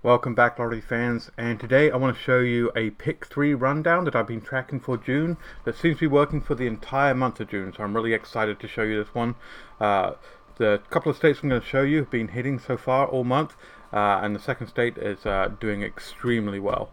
Welcome back, lottery fans, and today I want to show you a pick 3 rundown that I've been tracking for June that seems to be working for the entire month of June, so I'm really excited to show you this one. The couple of states I'm going to show you have been hitting so far all month, and the second state is doing extremely well.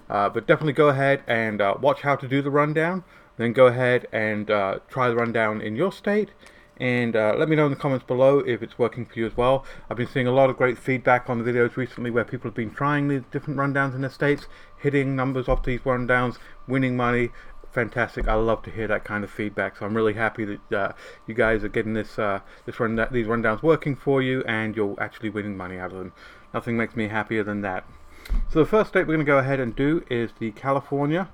But definitely go ahead and watch how to do the rundown, then go ahead and try the rundown in your state, and let me know in the comments below if it's working for you as well. I've been seeing a lot of great feedback on the videos recently where people have been trying these different rundowns in their states, hitting numbers off these rundowns, winning money. Fantastic. I love to hear that kind of feedback, so I'm really happy that you guys are getting these rundowns working for you and you're actually winning money out of them. Nothing makes me happier than that. So the first state we're going to go ahead and do is the California,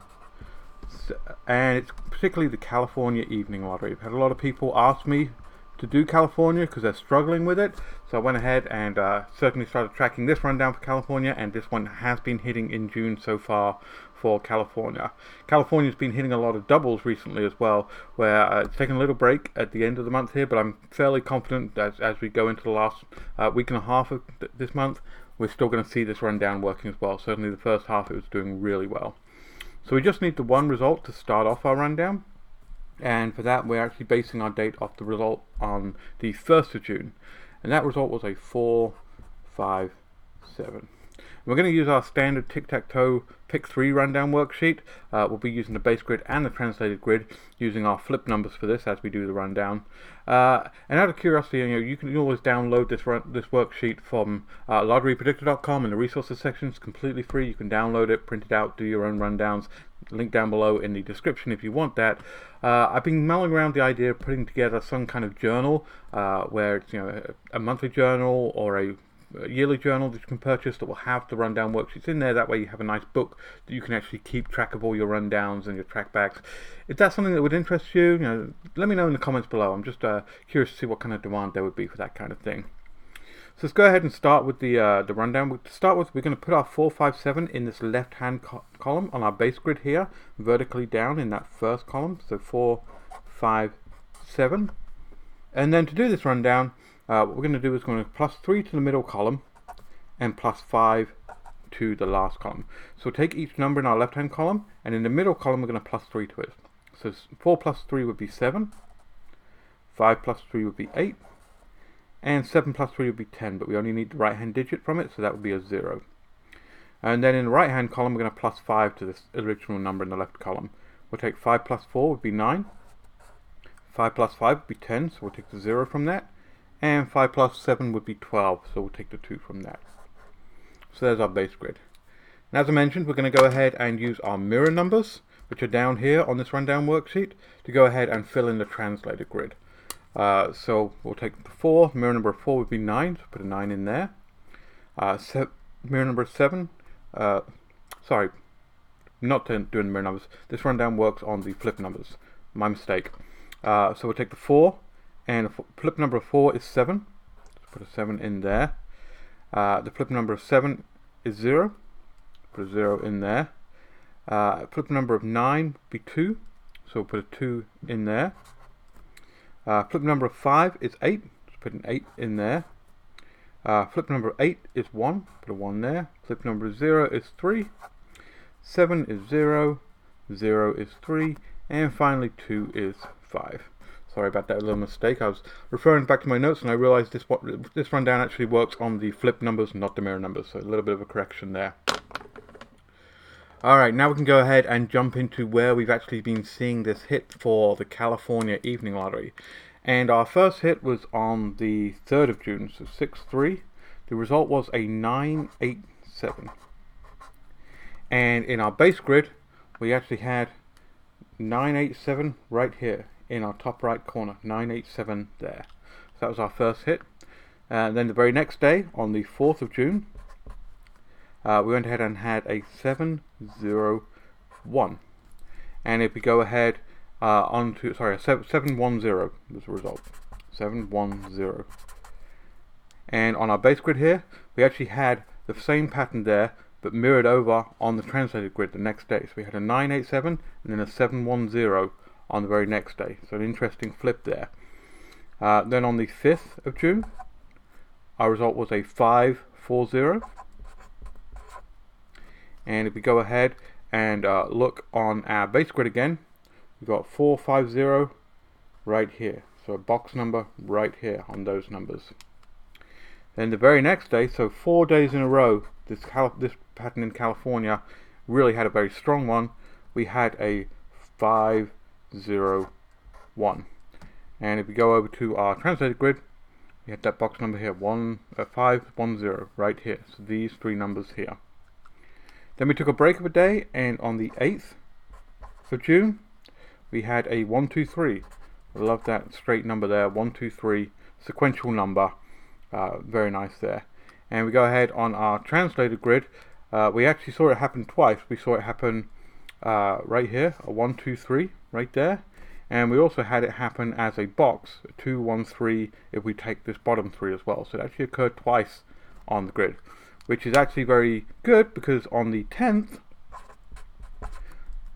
and it's particularly the California evening lottery. I've had a lot of people ask me to do California because they're struggling with it, so I went ahead and certainly started tracking this rundown for California, and this one has been hitting in June so far for California. California's been hitting a lot of doubles recently as well, where it's taken a little break at the end of the month here, but I'm fairly confident that as we go into the last week and a half of this month, we're still going to see this rundown working as well. Certainly the first half it was doing really well. So we just need the one result to start off our rundown, and for that we're actually basing our date off the result on the 1st of June, and that result was a 4, 5, 7. We're going to use our standard tic-tac-toe pick 3 rundown worksheet. We'll be using the base grid and the translated grid, using our flip numbers for this as we do the rundown. And out of curiosity, you can always download this worksheet from lotterypredictor.com in the resources section. It's completely free. You can download it, print it out, do your own rundowns. Link down below in the description if you want that. I've been mulling around the idea of putting together some kind of journal, where it's a monthly journal or a yearly journal that you can purchase that will have the rundown worksheets in there. That way you have a nice book that you can actually keep track of all your rundowns and your trackbacks. If that's something that would interest you, let me know in the comments below. I'm just curious to see what kind of demand there would be for that kind of thing. So let's go ahead and start with the rundown. To start with, we're going to put our 4, 5, 7 in this left-hand column on our base grid here, vertically down in that first column. So 4, 5, 7. And then to do this rundown, what we're going to do is going to plus 3 to the middle column and plus 5 to the last column. So we'll take each number in our left-hand column, and in the middle column we're going to plus 3 to it. So 4 plus 3 would be 7, 5 plus 3 would be 8, and 7 plus 3 would be 10, but we only need the right-hand digit from it, so that would be a 0. And then in the right-hand column we're going to plus 5 to this original number in the left column. We'll take 5 plus 4 would be 9, 5 plus 5 would be 10, so we'll take the 0 from that, and 5 plus 7 would be 12, so we'll take the 2 from that. So there's our base grid. And as I mentioned, we're going to go ahead and use our mirror numbers, which are down here on this rundown worksheet, to go ahead and fill in the translator grid. So we'll take the 4, mirror number of 4 would be 9, so put a 9 in there. Mirror number 7, sorry, not doing mirror numbers, this rundown works on the flip numbers, my mistake. So we'll take the 4, and the flip number of 4 is 7, so put a 7 in there. The flip number of 7 is 0, put a 0 in there. Flip number of 9 would be 2, so we'll put a 2 in there. Flip number of 5 is 8, so put an 8 in there. Flip number of 8 is 1, put a 1 there. Flip number of 0 is 3, 7 is 0, 0 is 3, and finally 2 is 5. Sorry about that little mistake. I was referring back to my notes and I realized this rundown actually works on the flip numbers, not the mirror numbers, so a little bit of a correction there. Alright, now we can go ahead and jump into where we've actually been seeing this hit for the California evening lottery. And our first hit was on the 3rd of June, so 6-3. The result was a 9-8-7. And in our base grid, we actually had 9-8-7 right here in our top right corner, 9-8-7 there. So that was our first hit. And then the very next day, on the 4th of June, we went ahead and had a 7-0-1. And if we go ahead on to, sorry, 7-1-0 was the result. 7-1-0. And on our base grid here, we actually had the same pattern there, but mirrored over on the translated grid the next day. So we had a 9-8-7 and then a 7-1-0 on the very next day. So an interesting flip there. Then on the 5th of June, our result was a 5-4-0. And if we go ahead and look on our base grid again, we've got 450 right here. So a box number right here on those numbers. Then the very next day, so 4 days in a row, this pattern in California really had a very strong one. We had a 501. And if we go over to our translated grid, we had that box number here, 510 right here. So these three numbers here. Then we took a break of a day, and on the 8th of June, we had a 123. I love that straight number there, 123, sequential number. Very nice there. And we go ahead on our translated grid. We actually saw it happen twice. We saw it happen right here, a 123 right there. And we also had it happen as a box, a 213, if we take this bottom three as well. So it actually occurred twice on the grid, which is actually very good, because on the 10th,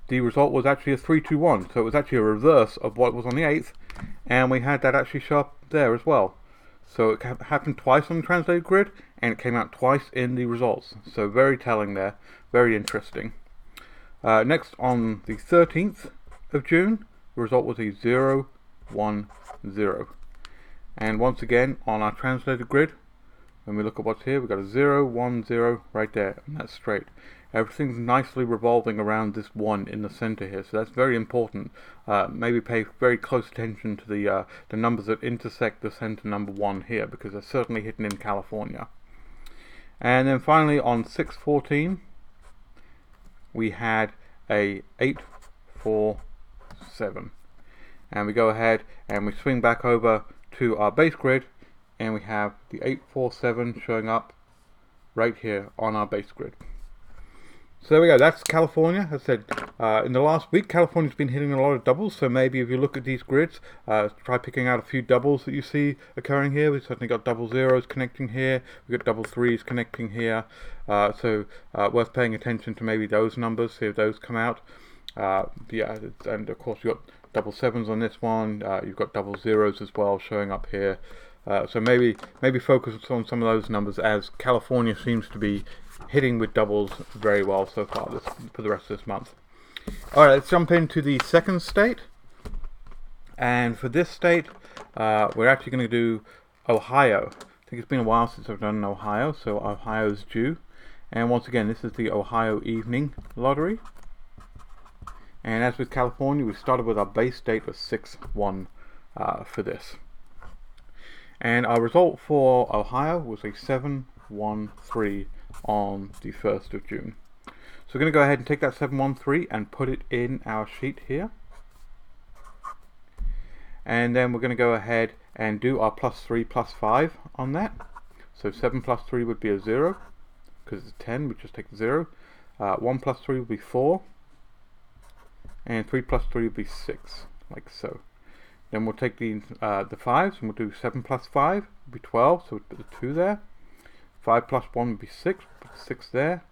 the result was actually a 321. So it was actually a reverse of what was on the 8th, and we had that actually show up there as well. So it happened twice on the translated grid, and it came out twice in the results. So very telling there, very interesting. Next, on the 13th of June, the result was a 010. And once again, on our translated grid, when we look at what's here, we've got a 010 right there, and that's straight. Everything's nicely revolving around this 1 in the center here, so that's very important. Maybe pay very close attention to the numbers that intersect the center number 1 here, because they're certainly hidden in California. And then finally on 6/14, we had a 847. And we go ahead and we swing back over to our base grid, and we have the 847 showing up right here on our base grid. So there we go, that's California. As I said, in the last week, California's been hitting a lot of doubles, so maybe if you look at these grids, try picking out a few doubles that you see occurring here. We've certainly got double zeros connecting here, we've got double threes connecting here, so worth paying attention to maybe those numbers, see if those come out. Yeah, and of course you've got double sevens on this one, you've got double zeros as well showing up here. So maybe focus on some of those numbers, as California seems to be hitting with doubles very well so far for the rest of this month. Alright, let's jump into the second state. And for this state, we're actually going to do Ohio. I think it's been a while since I've done Ohio, so Ohio's due. And once again, this is the Ohio Evening Lottery. And as with California, we started with our base state of 6-1 for this. And our result for Ohio was a 713 on the 1st of June. So we're going to go ahead and take that 713 and put it in our sheet here. And then we're going to go ahead and do our +3 +5 on that. So 7 + 3 would be a 0, because it's 10, we just take the 0. 1 + 3 would be 4. And 3 + 3 would be 6, like so. Then we'll take the 5s, and we'll do 7 + 5 would be 12, so we'll put the 2 there. 5 + 1 would be 6, put the 6 there.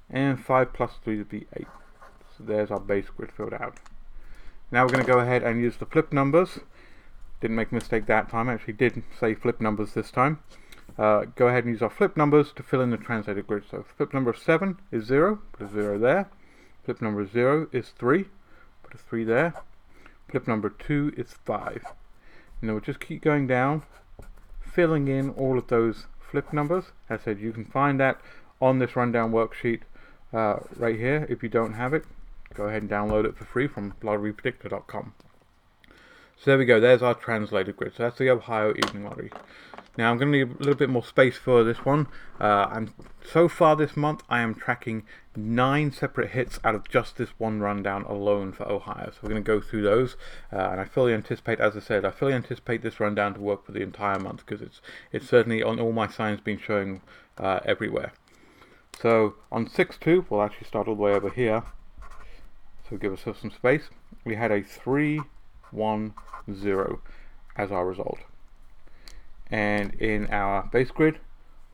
And 5 + 3 would be 8. So there's our base grid filled out. Now we're going to go ahead and use the flip numbers. Didn't make a mistake that time, I actually did say flip numbers this time. Go ahead and use our flip numbers to fill in the translated grid. So flip number 7 is 0, put a 0 there. Flip number 0 is 3, put a 3 there. Flip number 2 is 5. And then we'll just keep going down, filling in all of those flip numbers. As I said, you can find that on this rundown worksheet right here. If you don't have it, go ahead and download it for free from lotterypredictor.com. So there we go, there's our translated grid. So that's the Ohio Evening Lottery. Now I'm going to need a little bit more space for this one. So far this month I am tracking 9 separate hits out of just this one rundown alone for Ohio. So we're going to go through those, and I fully anticipate, as I said, this rundown to work for the entire month, because it's certainly on all my signs been showing everywhere. So on 6-2, we'll actually start all the way over here. So give ourselves some space. We had a 3-1-0 as our result. And in our base grid,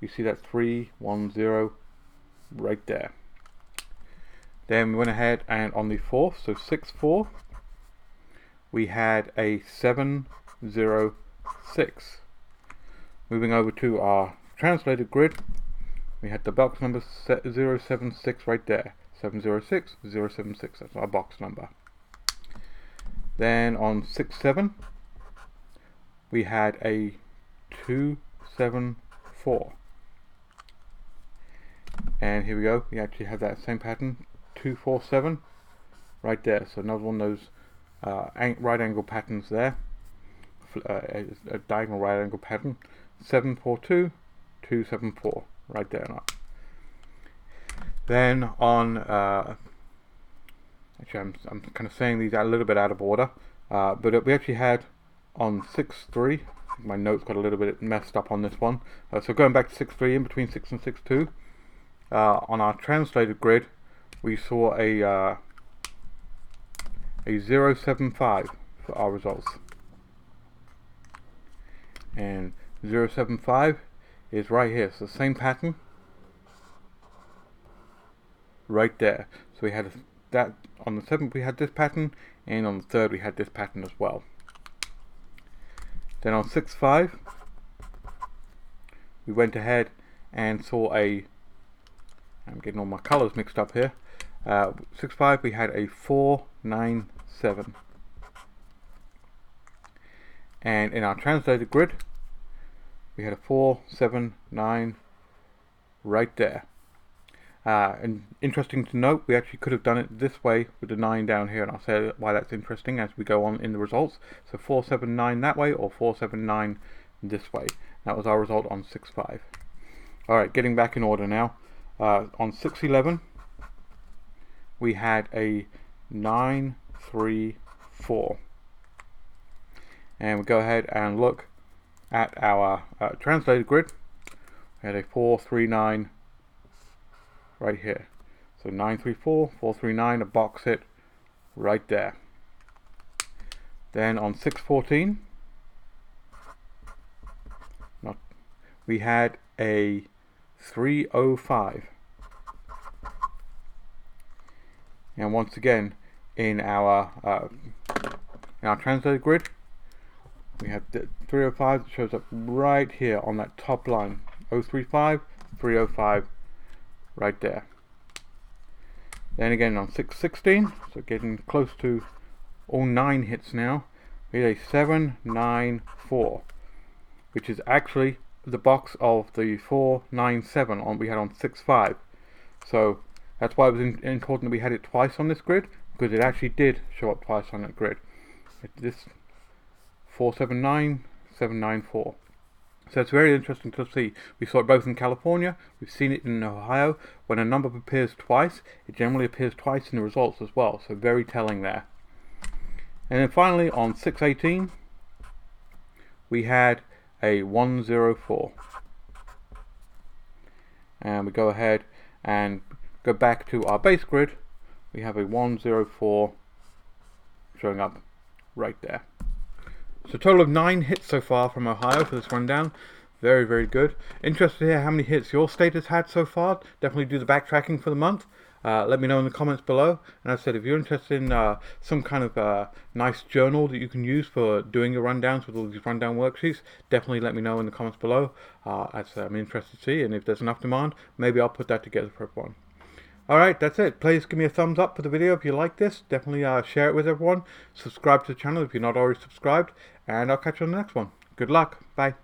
you see that 3-1-0 right there. Then we went ahead and on the 4th, so 6-4, we had a 7-0-6. Moving over to our translated grid, We had the box number 076 right there. 706 076. That's our box number. Then on 6-7, we had a 274. And here we go. We actually have that same pattern, 247, right there. So another one of those right angle patterns there. A diagonal right angle pattern. 742, 274, right there. Then on actually I'm kind of saying these out a little bit out of order, but we actually had on 6-3. My notes got a little bit messed up on this one. So going back to 6-3, in between 6 and 6-2, on our translated grid, we saw a 075 for our results. And 075 is right here. So the same pattern right there. So we had that on the 7th, we had this pattern, and on the 3rd we had this pattern as well. Then on 6-5, we went ahead and saw I'm getting all my colors mixed up here. 6-5, we had a 497. And in our translated grid, we had a 479 right there. And interesting to note, we actually could have done it this way with the 9 down here, and I'll say why that's interesting as we go on in the results. So 479 that way, or 479 this way. That was our result on 6-5. Alright, getting back in order now. On 6-11, we had a 934. And we go ahead and look at our translated grid. We had a 439 right here. So 934, 439, a box hit right there. Then on 6-14, we had a 305. And once again, in our translated grid, we have the 305 that shows up right here on that top line. 035, 305, right there. Then again on 6-16, so getting close to all 9 hits now, we had a 794, which is actually the box of the 497 we had on 6-5. So that's why it was important that we had it twice on this grid, because it actually did show up twice on that grid. This 479, 794. So it's very interesting to see. We saw it both in California, we've seen it in Ohio. When a number appears twice, it generally appears twice in the results as well. So very telling there. And then finally on 6-18, we had a 104. And we go ahead and go back to our base grid. We have a 104 showing up right there. So a total of 9 hits so far from Ohio for this rundown. Very, very good. Interested to hear how many hits your state has had so far. Definitely do the backtracking for the month. Let me know in the comments below. And as I said, if you're interested in some kind of nice journal that you can use for doing your rundowns with all these rundown worksheets, definitely let me know in the comments below. As I'm interested to see, and if there's enough demand, maybe I'll put that together for everyone. Alright, that's it. Please give me a thumbs up for the video if you like this. Definitely share it with everyone. Subscribe to the channel if you're not already subscribed. And I'll catch you on the next one. Good luck. Bye.